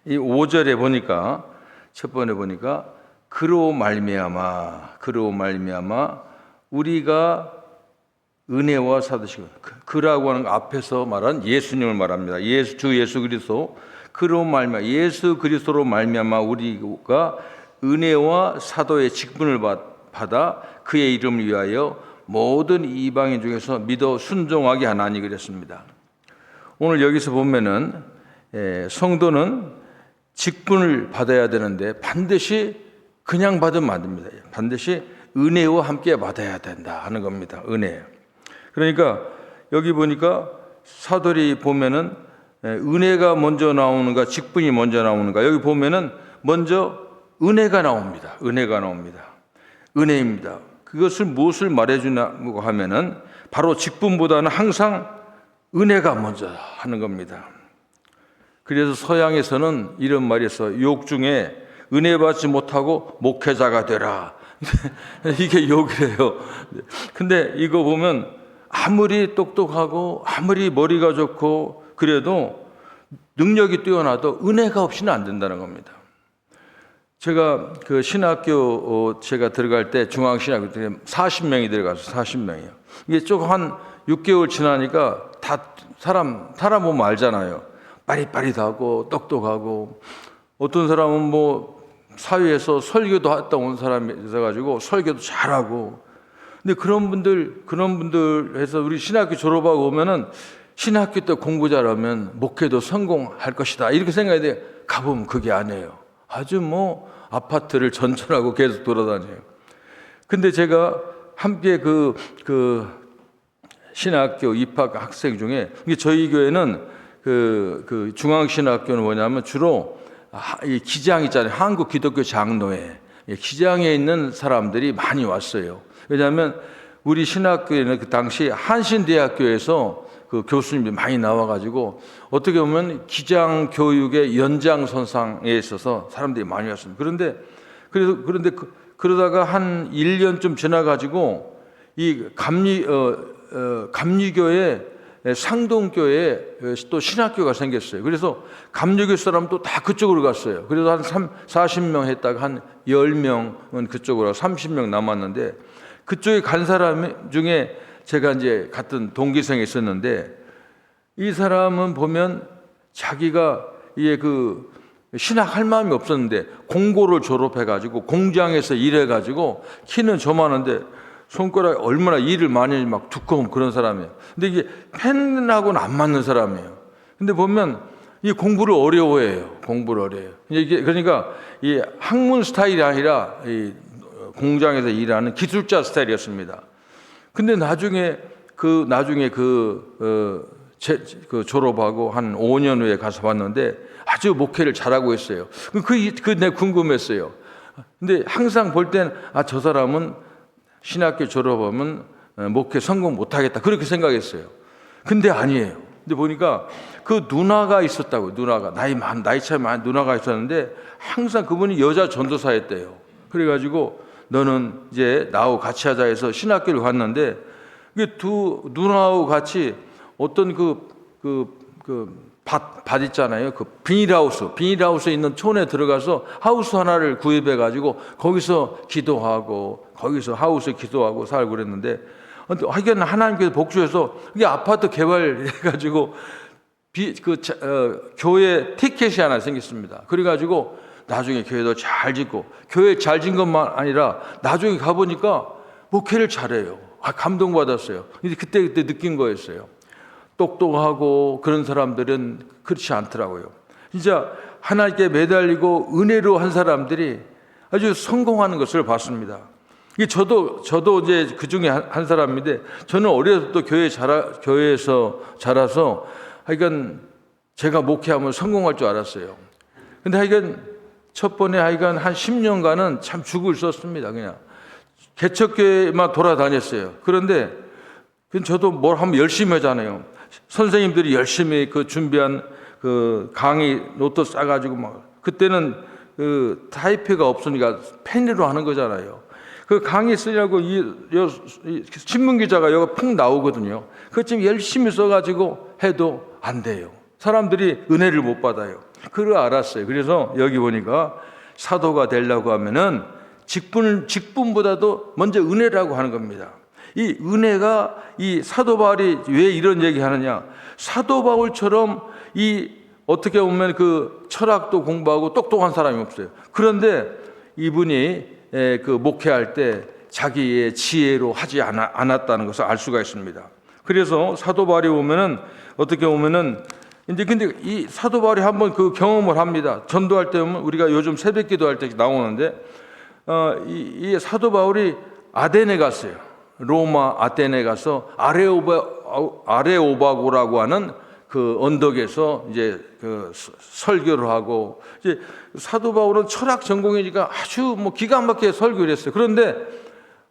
이 5절에 보니까 첫 번에 보니까 그로 말미암아 우리가 은혜와 사도시고, 그라고 하는 앞에서 말한 예수님을 말합니다. 주 예수 그리스도, 그로 말미암아 예수 그리스도로 말미암아 우리가 은혜와 사도의 직분을 받아 그의 이름을 위하여 모든 이방인 중에서 믿어 순종하게 하나니 그랬습니다. 오늘 여기서 보면은 성도는 직분을 받아야 되는데 반드시 그냥 받으면 안 됩니다. 반드시 은혜와 함께 받아야 된다 하는 겁니다. 은혜. 그러니까 여기 보니까 사도리 보면은 은혜가 먼저 나오는가 직분이 먼저 나오는가, 여기 보면은 먼저 은혜가 나옵니다. 은혜가 나옵니다. 은혜입니다. 그것을 무엇을 말해주냐고 하면은 바로 직분보다는 항상 은혜가 먼저 하는 겁니다. 그래서 서양에서는 이런 말이 있어요. 욕 중에 은혜 받지 못하고 목회자가 되라. 이게 욕이래요. 근데 이거 보면 아무리 똑똑하고 아무리 머리가 좋고 그래도 능력이 뛰어나도 은혜가 없이는 안 된다는 겁니다. 제가 그 신학교 제가 들어갈 때 중앙신학교 때 40명이 들어가서 40명이요. 이게 조금 한 6개월 지나니까 다 사람 보면 알잖아요. 빠릿빠릿하고 똑똑하고, 어떤 사람은 뭐 사회에서 설교도 했다 온 사람이 있어가지고 설교도 잘하고. 근데 그런 분들 해서 우리 신학교 졸업하고 오면은 신학교 때 공부 잘하면 목회도 성공할 것이다 이렇게 생각해야 돼. 가보면 그게 아니에요. 아주 뭐 아파트를 전전하고 계속 돌아다녀요. 근데 제가 함께 그 신학교 입학 학생 중에, 저희 교회는 그 중앙신학교는 뭐냐면 주로 이 기장 있잖아요. 한국 기독교 장로회 기장에 있는 사람들이 많이 왔어요. 왜냐하면 우리 신학교에는 그 당시 한신대학교에서 그 교수님이 많이 나와가지고 어떻게 보면 기장 교육의 연장선상에 있어서 사람들이 많이 왔습니다. 그런데 그러다가 한 1년쯤 지나가지고 이 감리교회 상동교회에 또 신학교가 생겼어요. 그래서 감리교 사람도 다 그쪽으로 갔어요. 그래서 한 40명 했다가 한 10명은 그쪽으로 30명 남았는데, 그쪽에 간 사람 중에 제가 이제 같은 동기생이 있었는데, 이 사람은 보면 자기가 이게 그 신학할 마음이 없었는데 공고를 졸업해가지고 공장에서 일해가지고 키는 저만한데 손가락이 얼마나 일을 많이 막 두꺼운 그런 사람이에요. 근데 이게 펜하고는 안 맞는 사람이에요. 근데 보면 이 공부를 어려워해요. 이게 그러니까 이 학문 스타일이 아니라 이 공장에서 일하는 기술자 스타일이었습니다. 근데 나중에 졸업하고 한 5년 후에 가서 봤는데 아주 목회를 잘하고 있어요. 내가 궁금했어요. 근데 항상 볼 땐 저 사람은 신학교 졸업하면 목회 성공 못하겠다 그렇게 생각했어요. 근데 아니에요. 근데 보니까 그 누나가 있었다고요. 나이 차이 많은 누나가 있었는데 항상 그분이 여자 전도사였대요. 그래가지고 너는 이제 나하고 같이 하자 해서 신학교를 갔는데, 이게 두 누나하고 같이 어떤 밭 있잖아요. 그 비닐하우스에 있는 촌에 들어가서 하우스 하나를 구입해 가지고 거기서 기도하고 거기서 하우스에 기도하고 살고 그랬는데, 하여간 하나님께서 복주해서 이게 아파트 개발해 가지고 교회 티켓이 하나 생겼습니다. 그래 가지고 나중에 교회도 잘 짓고, 교회 잘 짓는 것만 아니라 나중에 가보니까 목회를 잘해요. 감동받았어요. 근데 그때 느낀 거였어요. 똑똑하고 그런 사람들은 그렇지 않더라고요. 진짜 하나님께 매달리고 은혜로 한 사람들이 아주 성공하는 것을 봤습니다. 저도 이제 그 중에 한 사람인데, 저는 어려서 또 교회에서 자라서 하여간 제가 목회하면 성공할 줄 알았어요. 근데 하여간 첫 번에 한 10년간은 참 죽을 썼습니다. 그냥 개척교회만 돌아다녔어요. 그런데 저도 뭘 하면 열심히 하잖아요. 선생님들이 열심히 준비한 강의 노트 싸가지고 그때는 타이프가 없으니까 펜으로 하는 거잖아요. 그 강의 쓰려고 신문 기자가 여기 푹 나오거든요. 그거 좀 열심히 써가지고 해도 안 돼요. 사람들이 은혜를 못 받아요. 그걸 알았어요. 그래서 여기 보니까 사도가 되려고 하면은 직분보다도 먼저 은혜라고 하는 겁니다. 이 은혜가 이 사도 바울이 왜 이런 얘기 하느냐? 사도 바울처럼 이 어떻게 보면 그 철학도 공부하고 똑똑한 사람이 없어요. 그런데 이분이 그 목회할 때 자기의 지혜로 하지 않았다는 것을 알 수가 있습니다. 그래서 사도 바울이 보면은 어떻게 보면은 이제 근데 이 사도 바울이 한번 그 경험을 합니다. 전도할 때 보면 우리가 요즘 새벽 기도할 때 나오는데 이 사도 바울이 아데네 갔어요. 로마 아테네 가서 아레오바고라고 하는 그 언덕에서 이제 그 설교를 하고, 이제 사도 바울은 철학 전공이니까 아주 뭐 기가 막히게 설교를 했어요. 그런데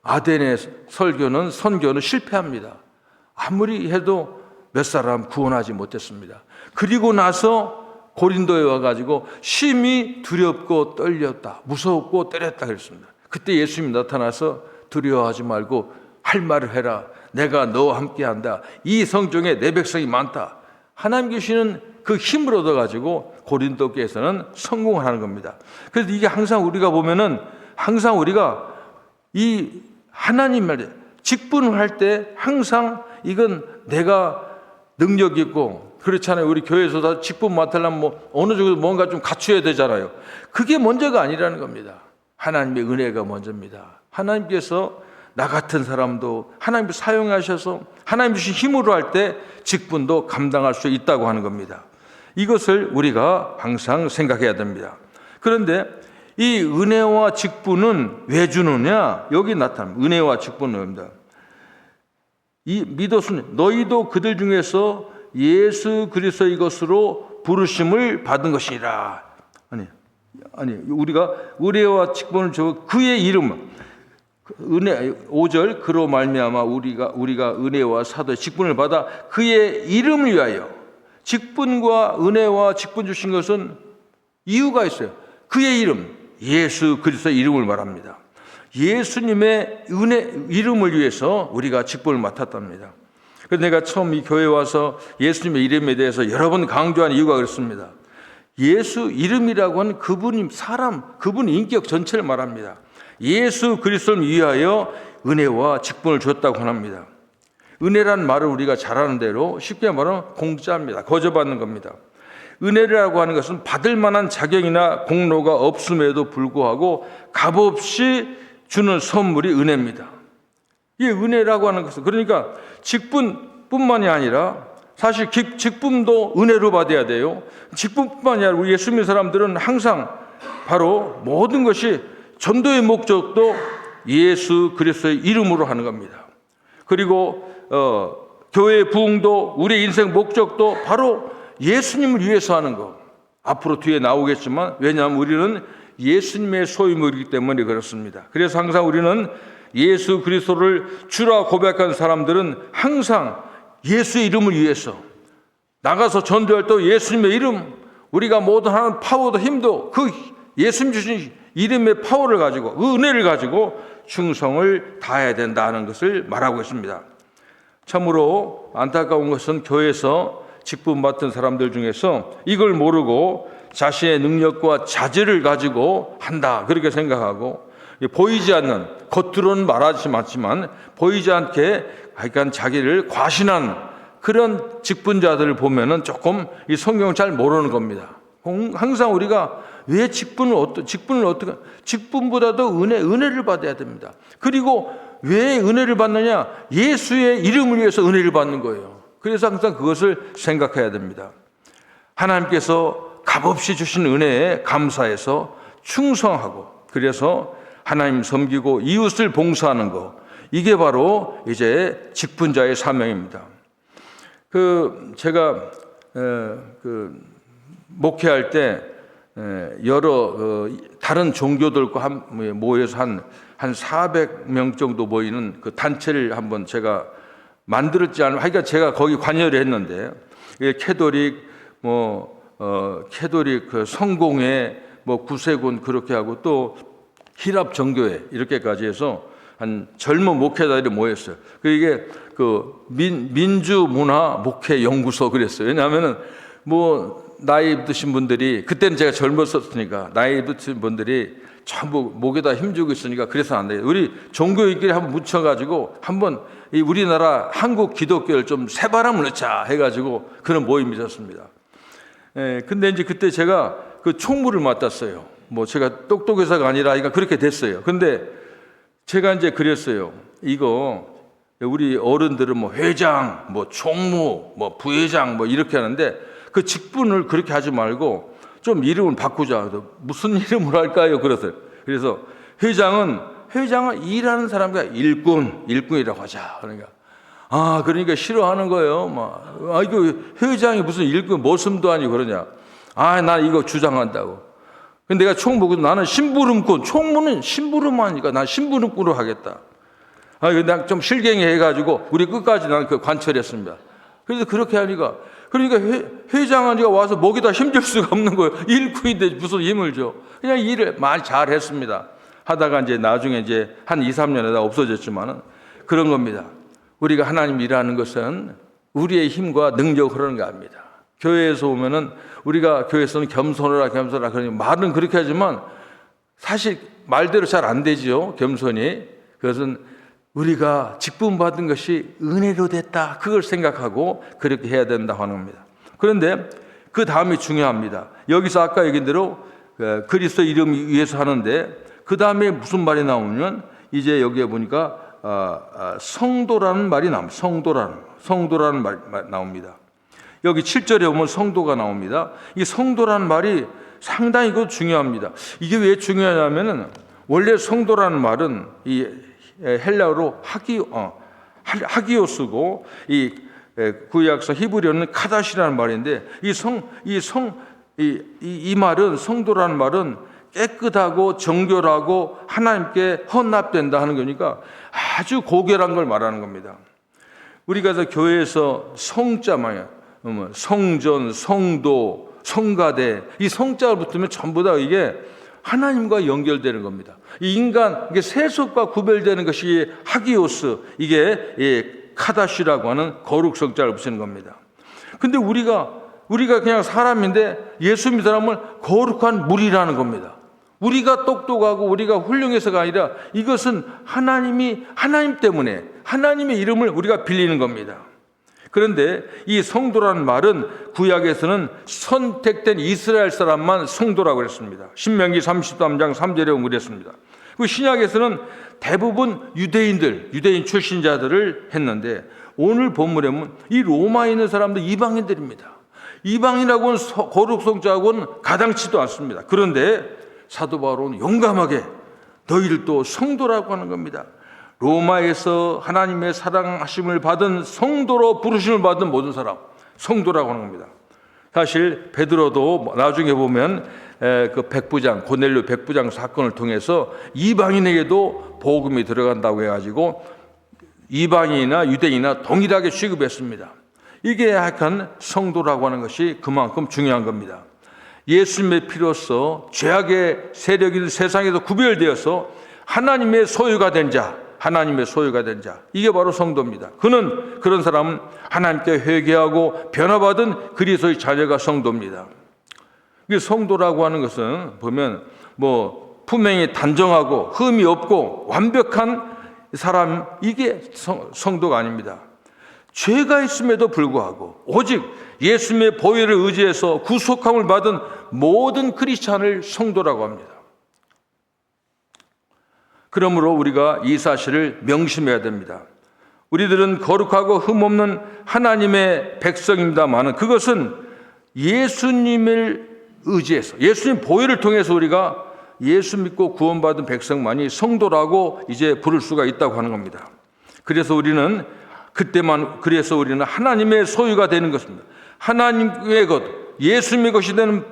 아테네 선교는 실패합니다. 아무리 해도 몇 사람 구원하지 못했습니다. 그리고 나서 고린도에 와가지고 심히 두렵고 떨렸다, 무서웠고 때렸다 그랬습니다. 그때 예수님이 나타나서 두려워하지 말고 할 말을 해라. 내가 너와 함께한다. 이 성중에 내 백성이 많다. 하나님 주시는 그 힘을 얻어가지고 고린도 교회에서는 성공을 하는 겁니다. 그래서 이게 항상 우리가 보면은 항상 우리가 이 하나님 말 직분을 할 때 항상 이건 내가 능력 있고 그렇잖아요. 우리 교회에서 다 직분 맡으려면 뭐 어느 정도 뭔가 좀 갖춰야 되잖아요. 그게 먼저가 아니라는 겁니다. 하나님의 은혜가 먼저입니다. 하나님께서 나 같은 사람도 하나님 사용하셔서 하나님 주신 힘으로 할 때 직분도 감당할 수 있다고 하는 겁니다. 이것을 우리가 항상 생각해야 됩니다. 그런데 이 은혜와 직분은 왜 주느냐? 여기 나타납니다. 은혜와 직분은 이 믿었으니 너희도 그들 중에서 예수 그리스도의 것으로 부르심을 받은 것이라. 아니 우리가 은혜와 직분을 줘 그의 이름 은혜 5절 그로 말미암아 우리가 은혜와 사도의 직분을 받아 그의 이름을 위하여. 직분과 은혜와 직분 주신 것은 이유가 있어요. 그의 이름 예수 그리스도의 이름을 말합니다. 예수님의 이름을 위해서 우리가 직분을 맡았답니다. 그래서 내가 처음 이 교회에 와서 예수님의 이름에 대해서 여러 번 강조한 이유가 그렇습니다. 예수 이름이라고 하는 그분 인격 전체를 말합니다. 예수 그리스도를 위하여 은혜와 직분을 줬다고 합니다. 은혜란 말을 우리가 잘 아는 대로 쉽게 말하면 공짜입니다. 거저받는 겁니다. 은혜라고 하는 것은 받을 만한 자격이나 공로가 없음에도 불구하고 값없이 주는 선물이 은혜입니다. 이 은혜라고 하는 것은 그러니까 직분뿐만이 아니라 사실 직분도 은혜로 받아야 돼요. 직분뿐만이 아니라 우리 예수 믿는 사람들은 항상 바로 모든 것이 전도의 목적도 예수 그리스도의 이름으로 하는 겁니다. 그리고 교회의 부흥도 우리의 인생 목적도 바로 예수님을 위해서 하는 것. 앞으로 뒤에 나오겠지만 왜냐하면 우리는 예수님의 소유물이기 때문에 그렇습니다. 그래서 항상 우리는 예수 그리스도를 주라 고백한 사람들은 항상 예수의 이름을 위해서 나가서 전도할 때 예수님의 이름, 우리가 모든 하는 파워도 힘도 그 예수님 주신 이름의 파워를 가지고 그 은혜를 가지고 충성을 다해야 된다는 것을 말하고 있습니다. 참으로 안타까운 것은 교회에서 직분 맡은 사람들 중에서 이걸 모르고 자신의 능력과 자질을 가지고 한다 그렇게 생각하고 보이지 않는, 겉으로는 말하지 않지만 보이지 않게 약간 자기를 과신한 그런 직분자들을 보면은 조금 이 성경을 잘 모르는 겁니다. 항상 우리가 왜 직분보다도 은혜를 받아야 됩니다. 그리고 왜 은혜를 받느냐? 예수의 이름을 위해서 은혜를 받는 거예요. 그래서 항상 그것을 생각해야 됩니다. 하나님께서 값없이 주신 은혜에 감사해서 충성하고 그래서 하나님 섬기고 이웃을 봉사하는 것, 이게 바로 이제 직분자의 사명입니다. 제가 목회할 때 여러 다른 종교들과 모여서 한 400명 정도 모이는 그 단체를 한번 제가 만들었지 않으면, 하여간 제가 거기 관여를 했는데, 캐톨릭, 캐톨릭 성공회, 구세군 그렇게 하고 또 히랍 정교회 이렇게까지 해서 한 젊은 목회자들이 모였어요. 이게 민주문화 목회 연구소 그랬어요. 왜냐하면은 뭐 나이 드신 분들이, 그때는 제가 젊었었으니까 나이 드신 분들이 전부 목에다 힘주고 있으니까 그래서 안 돼요. 우리 종교인끼리 한번 묻혀가지고 한번 이 우리나라 한국 기독교를 좀 새바람을 넣자 해가지고 그런 모임이 있었습니다. 근데 이제 그때 제가 그 총무를 맡았어요. 뭐 제가 똑똑해서가 아니라 그러니까 그렇게 됐어요. 근데 제가 이제 그랬어요. 이거 우리 어른들은 뭐 회장, 뭐 총무, 뭐 부회장 뭐 이렇게 하는데 그 직분을 그렇게 하지 말고 좀 이름을 바꾸자. 무슨 이름으로 할까요? 그랬어요. 그래서 회장은 일하는 사람과 일꾼이라고 하자. 그러니까 싫어하는 거예요. 이거 회장이 무슨 일꾼, 머슴도 아니고 그러냐. 나 이거 주장한다고. 근데 내가 총무고 나는 심부름꾼, 총무는 심부름하니까 난 심부름꾼으로 하겠다. 내가 좀 실갱이 해가지고 우리 끝까지 나는 그 관철했습니다. 그래서 그렇게 하니까, 그러니까 회장은 와서 목에다 힘줄 수가 없는 거예요. 일꾼인데 무슨 힘을 줘. 그냥 일을 많이 잘 했습니다. 하다가 이제 나중에 이제 한 2, 3년에다 없어졌지만은 그런 겁니다. 우리가 하나님 일하는 것은 우리의 힘과 능력으로 하는 거 압니다. 교회에서 오면은 우리가 교회에서는 겸손하라 그러니 말은 그렇게 하지만 사실 말대로 잘 안 되지요. 겸손이. 그것은 우리가 직분 받은 것이 은혜로 됐다. 그걸 생각하고 그렇게 해야 된다고 하는 겁니다. 그런데 그 다음이 중요합니다. 여기서 아까 얘기한 대로 그리스도 이름 위해서 하는데 그 다음에 무슨 말이 나오면 이제 여기에 보니까 성도라는 말이 나옵니다. 성도라는 말이 나옵니다. 여기 7절에 보면 성도가 나옵니다. 이 성도라는 말이 상당히 중요합니다. 이게 왜 중요하냐면은 원래 성도라는 말은 이 헬라어로 하기오스고 이 구약서 히브리어는 카다시라는 말인데 이 말은 성도라는 말은 깨끗하고 정결하고 하나님께 헌납된다 하는 거니까 아주 고결한 걸 말하는 겁니다. 우리가 교회에서 성자만 성전, 성도, 성가대 이 성자가 붙으면 전부 다 이게 하나님과 연결되는 겁니다. 이 인간, 이게 세속과 구별되는 것이 하기오스, 이게 카다시라고 하는 거룩성자를 붙이는 겁니다. 근데 우리가 그냥 사람인데 예수 믿는 사람을 거룩한 물이라는 겁니다. 우리가 똑똑하고 우리가 훌륭해서가 아니라 이것은 하나님 때문에 하나님의 이름을 우리가 빌리는 겁니다. 그런데 이 성도라는 말은 구약에서는 선택된 이스라엘 사람만 성도라고 했습니다. 신명기 33장 3절에 보면 그랬습니다. 그 신약에서는 대부분 유대인 출신자들을 했는데 오늘 본문에 보면 이 로마에 있는 사람도 이방인들입니다. 이방인하고는 거룩성자하고는 가당치도 않습니다. 그런데 사도 바울은 용감하게 너희들도 성도라고 하는 겁니다. 로마에서 하나님의 사랑하심을 받은 성도로 부르심을 받은 모든 사람, 성도라고 하는 겁니다. 사실 베드로도 나중에 보면 그 백부장, 고넬료 백부장 사건을 통해서 이방인에게도 복음이 들어간다고 해가지고 이방인이나 유대인이나 동일하게 취급했습니다. 이게 약간 성도라고 하는 것이 그만큼 중요한 겁니다. 예수님의 피로써 죄악의 세력인 세상에서 구별되어서 하나님의 소유가 된 자, 이게 바로 성도입니다. 그런 사람은 하나님께 회개하고 변화받은 그리스도의 자녀가 성도입니다. 이 성도라고 하는 것은 보면 분명히 단정하고 흠이 없고 완벽한 사람, 이게 성도가 아닙니다. 죄가 있음에도 불구하고 오직 예수님의 보혈을 의지해서 구속함을 받은 모든 크리스찬을 성도라고 합니다. 그러므로 우리가 이 사실을 명심해야 됩니다. 우리들은 거룩하고 흠없는 하나님의 백성입니다만 그것은 예수님을 의지해서 예수님 보혈을 통해서 우리가 예수 믿고 구원받은 백성만이 성도라고 이제 부를 수가 있다고 하는 겁니다. 그래서 우리는 하나님의 소유가 되는 것입니다. 하나님의 것, 예수님의 것이 되는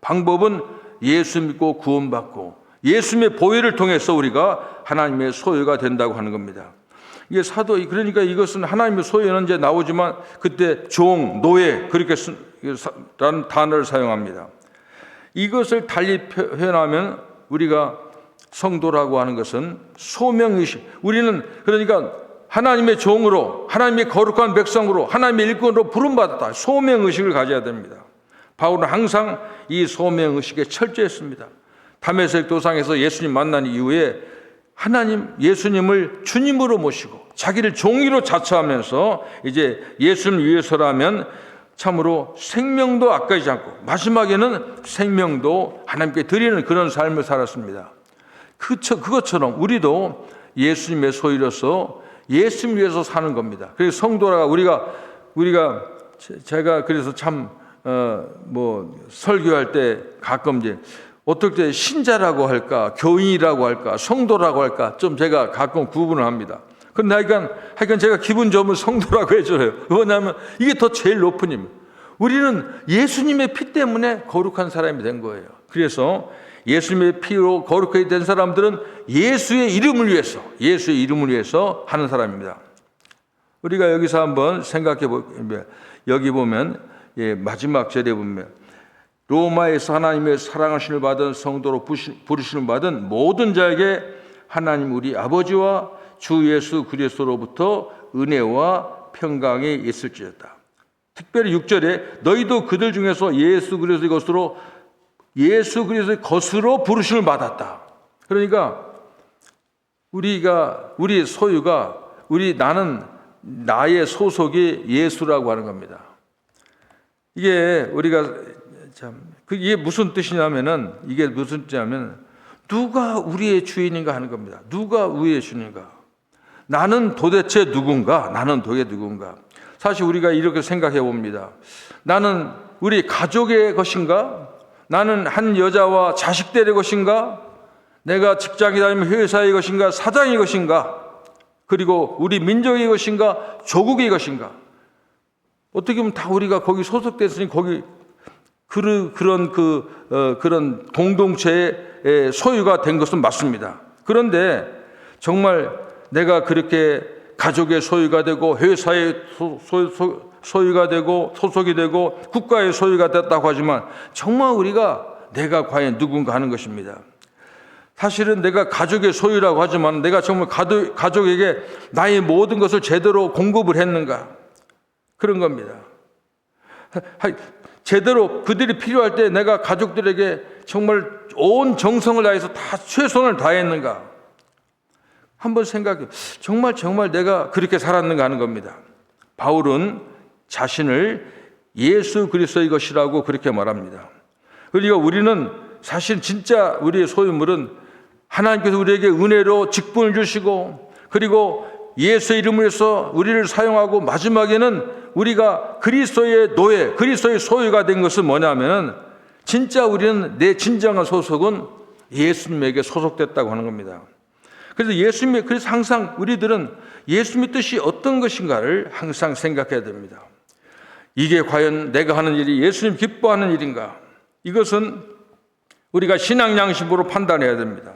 방법은 예수 믿고 구원받고 예수님의 보혈을 통해서 우리가 하나님의 소유가 된다고 하는 겁니다. 이게 그러니까 이것은 하나님의 소유는 이제 나오지만 그때 종, 노예 그렇게 라는 단어를 사용합니다. 이것을 달리 표현하면 우리가 성도라고 하는 것은 소명의식. 우리는 그러니까 하나님의 종으로, 하나님의 거룩한 백성으로, 하나님의 일꾼으로 부름받았다. 소명의식을 가져야 됩니다. 바울은 항상 이 소명의식에 철저했습니다. 다메섹 도상에서 예수님 만난 이후에 하나님 예수님을 주님으로 모시고 자기를 종이로 자처하면서 이제 예수님을 위해서라면 참으로 생명도 아까이지 않고 마지막에는 생명도 하나님께 드리는 그런 삶을 살았습니다. 그것처럼 우리도 예수님의 소유로서 예수님 위해서 사는 겁니다. 그래서 성도라 우리가 제가 그래서 참 설교할 때 가끔 이제 어떨 때 신자라고 할까, 교인이라고 할까, 성도라고 할까 좀 제가 가끔 구분을 합니다. 근데 하여간 제가 기분 좋으면 성도라고 해줘요. 왜냐하면 이게 더 제일 높은 힘. 우리는 예수님의 피 때문에 거룩한 사람이 된 거예요. 그래서 예수님의 피로 거룩하게 된 사람들은 예수의 이름을 위해서 하는 사람입니다. 우리가 여기서 한번 생각해 보면 여기 보면 마지막 절에 보면 로마에서 하나님의 사랑하심을 받은 성도로 부르심을 받은 모든 자에게 하나님 우리 아버지와 주 예수 그리스도로부터 은혜와 평강이 있을지어다. 특별히 6절에 너희도 그들 중에서 예수 그리스도의 것으로 부르심을 받았다. 그러니까 우리 소유가 나의 소속이 예수라고 하는 겁니다. 이게 이게 무슨 뜻이냐면은 누가 우리의 주인인가 하는 겁니다. 누가 우리의 주인인가? 나는 도대체 누군가? 사실 우리가 이렇게 생각해 봅니다. 나는 우리 가족의 것인가? 나는 한 여자와 자식들의 것인가? 내가 직장에 다니면 회사의 것인가? 사장의 것인가? 그리고 우리 민족의 것인가? 조국의 것인가? 어떻게 보면 다 우리가 거기 소속됐으니 거기 그런 공동체의 소유가 된 것은 맞습니다. 그런데 정말 내가 그렇게 가족의 소유가 되고 회사의 소유가 되고 소속이 되고 국가의 소유가 됐다고 하지만 정말 내가 과연 누군가 하는 것입니다. 사실은 내가 가족의 소유라고 하지만 내가 정말 가족에게 나의 모든 것을 제대로 공급을 했는가? 그런 겁니다. 제대로 그들이 필요할 때 내가 가족들에게 정말 온 정성을 다해서 다 최선을 다했는가? 한번 생각해. 정말 내가 그렇게 살았는가 하는 겁니다. 바울은 자신을 예수 그리스도의 것이라고 그렇게 말합니다. 그러니까 우리는 사실 진짜 우리의 소유물은 하나님께서 우리에게 은혜로 직분을 주시고 그리고 예수의 이름을 해서 우리를 사용하고 마지막에는 우리가 그리스도의 노예, 그리스도의 소유가 된 것은 뭐냐면 진짜 우리는 내 진정한 소속은 예수님에게 소속됐다고 하는 겁니다. 그래서 항상 우리들은 예수님의 뜻이 어떤 것인가를 항상 생각해야 됩니다. 이게 과연 내가 하는 일이 예수님 기뻐하는 일인가? 이것은 우리가 신앙 양심으로 판단해야 됩니다.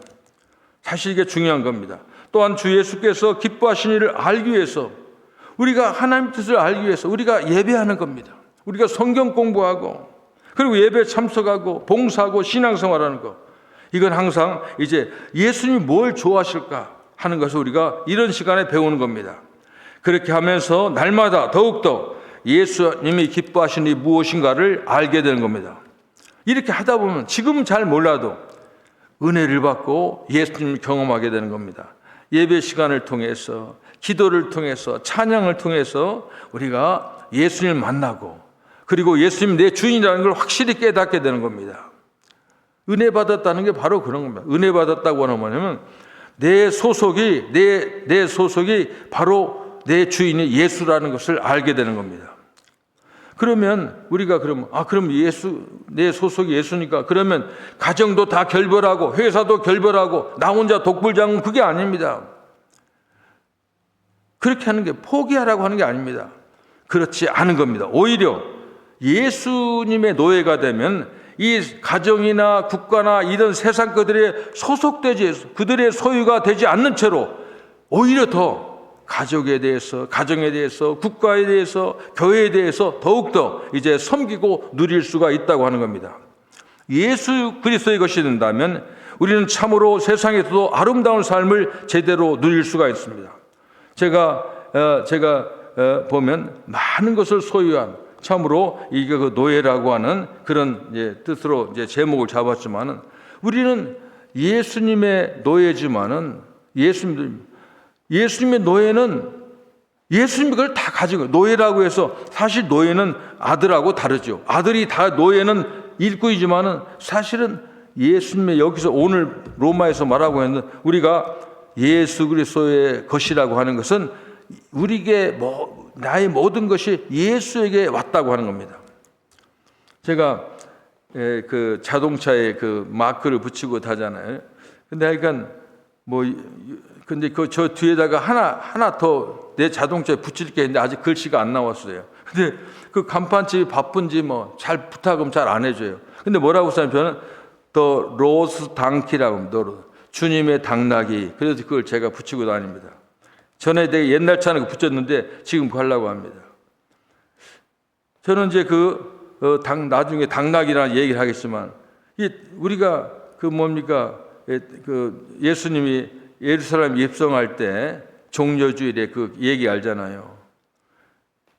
사실 이게 중요한 겁니다. 또한 주 예수께서 기뻐하신 일을 알기 위해서 우리가 하나님 뜻을 알기 위해서 우리가 예배하는 겁니다. 우리가 성경 공부하고 그리고 예배 참석하고 봉사하고 신앙생활하는 것. 이건 항상 이제 예수님이 뭘 좋아하실까 하는 것을 우리가 이런 시간에 배우는 겁니다. 그렇게 하면서 날마다 더욱더 예수님이 기뻐하시는 일이 무엇인가를 알게 되는 겁니다. 이렇게 하다 보면 지금은 잘 몰라도 은혜를 받고 예수님을 경험하게 되는 겁니다. 예배 시간을 통해서 기도를 통해서 찬양을 통해서 우리가 예수님을 만나고 그리고 예수님 내 주인이라는 걸 확실히 깨닫게 되는 겁니다. 은혜 받았다는 게 바로 그런 겁니다. 은혜 받았다고 하는 뭐냐면 내 소속이 바로 내 주인이 예수라는 것을 알게 되는 겁니다. 그러면 우리가 그럼 내 소속이 예수니까 그러면 가정도 다 결별하고 회사도 결별하고 나 혼자 독불장군 그게 아닙니다. 그렇게 하는 게 포기하라고 하는 게 아닙니다. 그렇지 않은 겁니다. 오히려 예수님의 노예가 되면 이 가정이나 국가나 이런 세상 것들에 소속되지 그들의 소유가 되지 않는 채로 오히려 더 가족에 대해서, 가정에 대해서, 국가에 대해서, 교회에 대해서 더욱더 이제 섬기고 누릴 수가 있다고 하는 겁니다. 예수 그리스도의 것이 된다면 우리는 참으로 세상에서도 아름다운 삶을 제대로 누릴 수가 있습니다. 제가 보면 많은 것을 소유한 참으로 이게 그 노예라고 하는 그런 뜻으로 제목을 잡았지만은 우리는 예수님의 노예지만은 예수님의 노예는 예수님이 그걸 다 가지고 노예라고 해서 사실 노예는 아들하고 다르죠. 아들이 다 노예는 일꾼이지만은 사실은 예수님의 여기서 오늘 로마에서 말하고 있는 우리가 예수 그리스도의 것이라고 하는 것은 우리에게 나의 모든 것이 예수에게 왔다고 하는 겁니다. 제가 그 자동차에 그 마크를 붙이고 타잖아요. 근데 하여간 근데 저 뒤에다가 하나 더 내 자동차에 붙일 게 있는데 아직 글씨가 안 나왔어요. 근데 그 간판집이 바쁜지 잘 부탁하면 잘 안 해줘요. 근데 뭐라고 써요? 저는 더 로스 당키라고 합니다. 주님의 당나귀. 그래서 그걸 제가 붙이고 다닙니다. 전에 되게 옛날 차는 붙였는데 지금 그거 하려고 합니다. 저는 이제 나중에 당나귀라는 얘기를 하겠지만, 우리가 예수님이 예루살렘 입성할 때 종려주일에 그 얘기 알잖아요.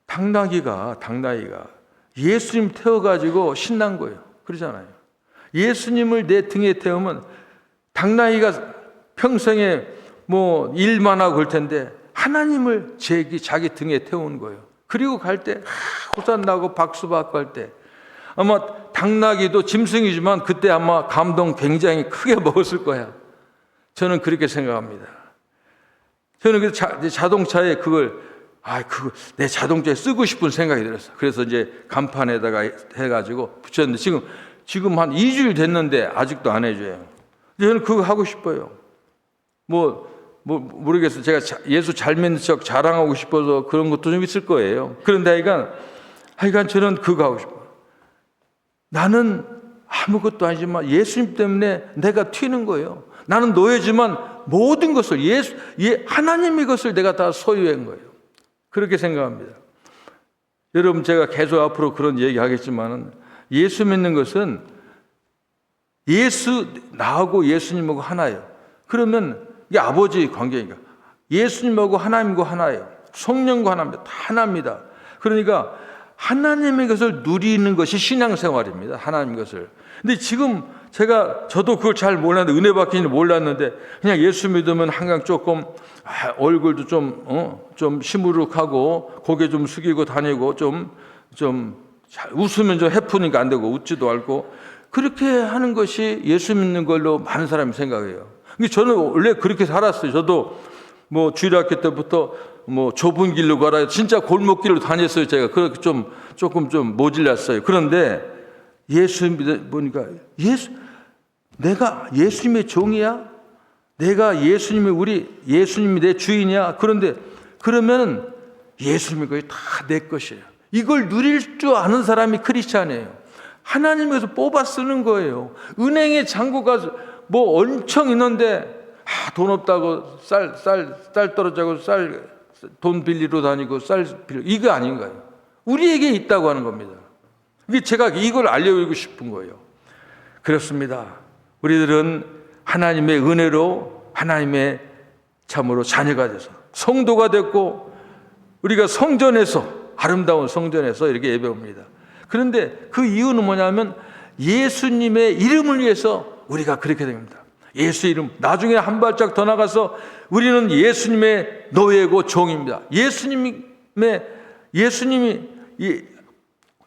당나귀가 예수님 태워가지고 신난 거예요. 그러잖아요. 예수님을 내 등에 태우면 당나귀가 평생에 일만 하고 그럴 텐데 하나님을 자기 등에 태우는 거예요. 그리고 갈 때 호산나고 박수 받고 할 때 아마 당나귀도 짐승이지만 그때 아마 감동 굉장히 크게 먹었을 거야. 저는 그렇게 생각합니다. 저는 그 자동차에 그걸 내 자동차에 쓰고 싶은 생각이 들었어요. 그래서 이제 간판에다가 해가지고 붙였는데 지금 한 2주일 됐는데 아직도 안 해줘요. 저는 그거 하고 싶어요. 모르겠어요. 제가 예수 잘 믿는 척 자랑하고 싶어서 그런 것도 좀 있을 거예요. 그런데 하여간 저는 그거 하고 싶어요. 나는 아무것도 아니지만 예수님 때문에 내가 튀는 거예요. 나는 노예지만 모든 것을 하나님의 것을 내가 다 소유한 거예요. 그렇게 생각합니다. 여러분, 제가 계속 앞으로 그런 얘기 하겠지만 예수 믿는 것은 나하고 예수님하고 하나예요. 그러면 이게 아버지 관계니까 예수님하고 하나님과 하나예요. 성령과 하나입니다. 다 하나입니다. 그러니까 하나님의 것을 누리는 것이 신앙생활입니다. 하나님의 것을. 근데 지금 저도 그걸 잘 몰랐는데, 은혜 받기는 몰랐는데, 그냥 예수 믿으면 항상 조금, 얼굴도 좀 시무룩하고, 고개 좀 숙이고 다니고, 웃으면 좀 해프니까 안 되고, 웃지도 않고, 그렇게 하는 것이 예수 믿는 걸로 많은 사람이 생각해요. 근데 저는 원래 그렇게 살았어요. 저도 주일학교 때부터 좁은 길로 가라, 진짜 골목길로 다녔어요. 제가 그렇게 조금 모질랐어요. 그런데 예수 믿으니까 내가 예수님의 종이야? 내가 예수님이 내 주인이야? 그러면 예수님의 것이 다 내 것이에요. 이걸 누릴 줄 아는 사람이 크리스찬이에요. 하나님께서 뽑아 쓰는 거예요. 은행에 잔고가 엄청 있는데 돈 없다고 쌀 떨어지고 돈 빌리러 다니고 이거 아닌가요? 우리에게 있다고 하는 겁니다. 제가 이걸 알려드리고 싶은 거예요. 그렇습니다. 우리들은 하나님의 은혜로 하나님의 참으로 자녀가 돼서 성도가 됐고 우리가 아름다운 성전에서 이렇게 예배합니다. 그런데 그 이유는 뭐냐면 예수님의 이름을 위해서 우리가 그렇게 됩니다. 예수 이름. 나중에 한 발짝 더 나가서 우리는 예수님의 노예고 종입니다. 예수님이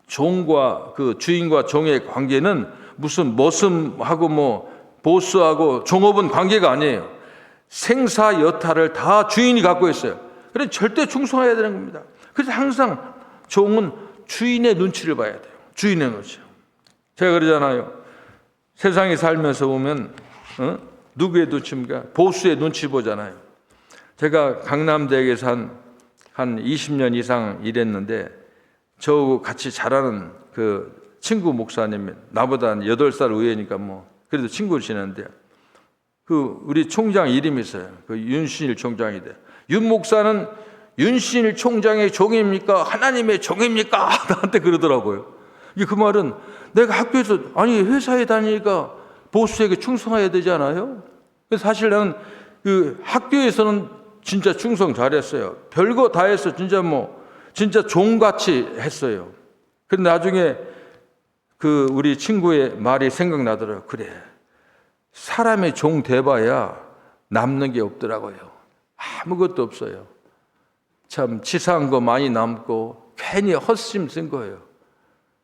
종과 주인과 종의 관계는 무슨 머슴하고 보스하고 종업원 관계가 아니에요. 생사 여타를 다 주인이 갖고 있어요. 그래서 절대 충성해야 되는 겁니다. 그래서 항상 종은 주인의 눈치를 봐야 돼요. 주인의 눈치. 제가 그러잖아요. 세상에 살면서 보면 누구의 눈치입니까? 보수의 눈치 보잖아요. 제가 강남대학에서 한 20년 이상 일했는데 저하고 같이 자라는 그 친구 목사님이 나보다 한 8살 위에니까 그래도 친구를 지냈는데 우리 총장 이름이 있어요. 윤신일 총장이 돼. 윤 목사는 윤신일 총장의 종입니까? 하나님의 종입니까? 나한테 그러더라고요. 그 말은 내가 학교에서 회사에 다니니까 보수에게 충성해야 되지 않아요? 사실 나는 학교에서는 진짜 충성 잘했어요. 별거 다 했어. 진짜 종같이 했어요. 그런데 나중에 그 우리 친구의 말이 생각나더라고요. 그래, 사람의 종 돼봐야 남는 게 없더라고요. 아무것도 없어요. 참 치사한 거 많이 남고 괜히 헛심 쓴 거예요.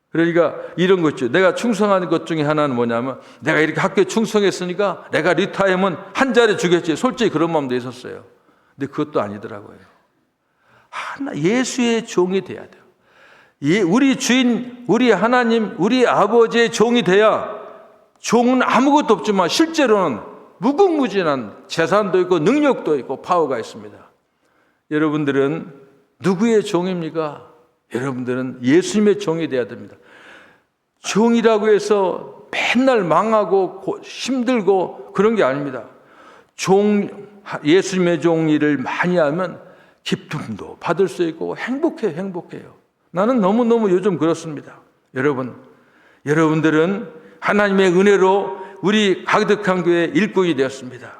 그러니까 이런 거 있죠. 내가 충성하는 것 중에 하나는 뭐냐면, 내가 이렇게 학교에 충성했으니까 내가 리타이어면 한 자리 주겠지. 솔직히 그런 마음도 있었어요. 근데 그것도 아니더라고요. 예수의 종이 돼야 돼요. 우리 주인, 우리 하나님, 우리 아버지의 종이 돼야, 종은 아무것도 없지만 실제로는 무궁무진한 재산도 있고 능력도 있고 파워가 있습니다. 여러분들은 누구의 종입니까? 여러분들은 예수님의 종이 되어야 됩니다. 종이라고 해서 맨날 망하고 힘들고 그런 게 아닙니다. 예수님의 종 일을 많이 하면 기쁨도 받을 수 있고 행복해요. 나는 너무너무 요즘 그렇습니다. 여러분들은 하나님의 은혜로 우리 가득한 교회 일꾼이 되었습니다.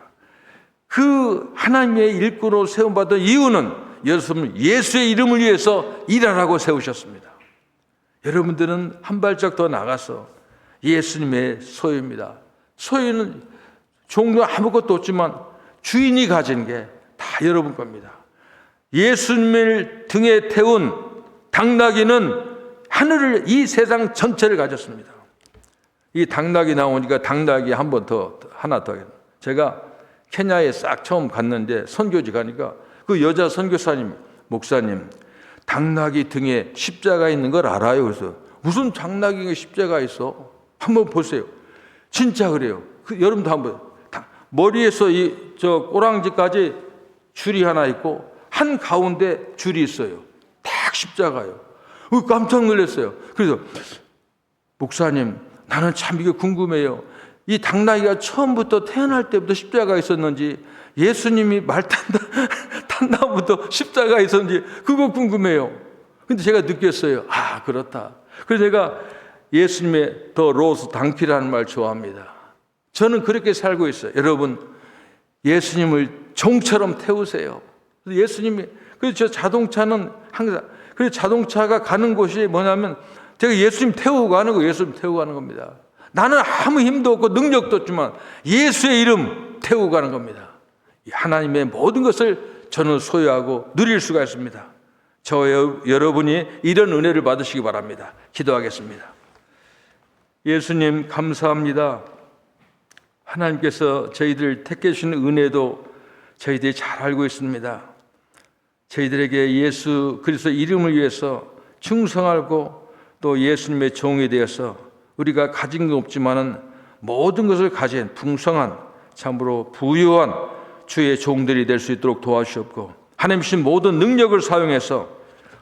그 하나님의 일꾼으로 세움받은 이유는 여러분 예수의 이름을 위해서 일하라고 세우셨습니다. 여러분들은 한 발짝 더 나가서 예수님의 소유입니다. 소유는 종류 아무것도 없지만 주인이 가진 게 다 여러분 겁니다. 예수님을 등에 태운 당나귀는 하늘을, 이 세상 전체를 가졌습니다. 이 당나귀 나오니까 당나귀 하나 더. 제가 케냐에 싹 처음 갔는데 선교지 가니까 그 여자 선교사님, 목사님, 당나귀 등에 십자가 있는 걸 알아요. 그래서 무슨 당나귀에 십자가 있어? 한번 보세요. 진짜 그래요. 여러분도 한번. 머리에서 저 꼬랑지까지 줄이 하나 있고 한 가운데 줄이 있어요. 딱 십자가요. 깜짝 놀랐어요. 그래서 목사님, 나는 참 이게 궁금해요. 이 당나귀가 처음부터 태어날 때부터 십자가가 있었는지, 예수님이 말 탄 다음부터 십자가가 있었는지 그거 궁금해요. 근데 제가 느꼈어요. 그렇다. 그래서 제가 예수님의 더 로스 당피라는 말 좋아합니다. 저는 그렇게 살고 있어요. 여러분, 예수님을 종처럼 태우세요. 예수님이, 그래서 저 자동차는 항상, 그래서 자동차가 가는 곳이 뭐냐면 제가 예수님 태우고 가는 거, 예수님 태우고 가는 겁니다. 나는 아무 힘도 없고 능력도 없지만 예수의 이름 태우고 가는 겁니다. 하나님의 모든 것을 저는 소유하고 누릴 수가 있습니다. 여러분이 이런 은혜를 받으시기 바랍니다. 기도하겠습니다. 예수님 감사합니다. 하나님께서 저희들 택해 주신 은혜도 저희들이 잘 알고 있습니다. 저희들에게 예수 그리스도 이름을 위해서 충성하고 또 예수님의 종이 되어서 우리가 가진 게 없지만은 모든 것을 가진 풍성한, 참으로 부유한 주의 종들이 될 수 있도록 도와주시옵고, 하나님 주신 모든 능력을 사용해서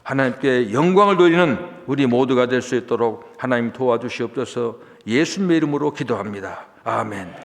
하나님께 영광을 돌리는 우리 모두가 될 수 있도록 하나님 도와주시옵소서. 예수님의 이름으로 기도합니다. 아멘.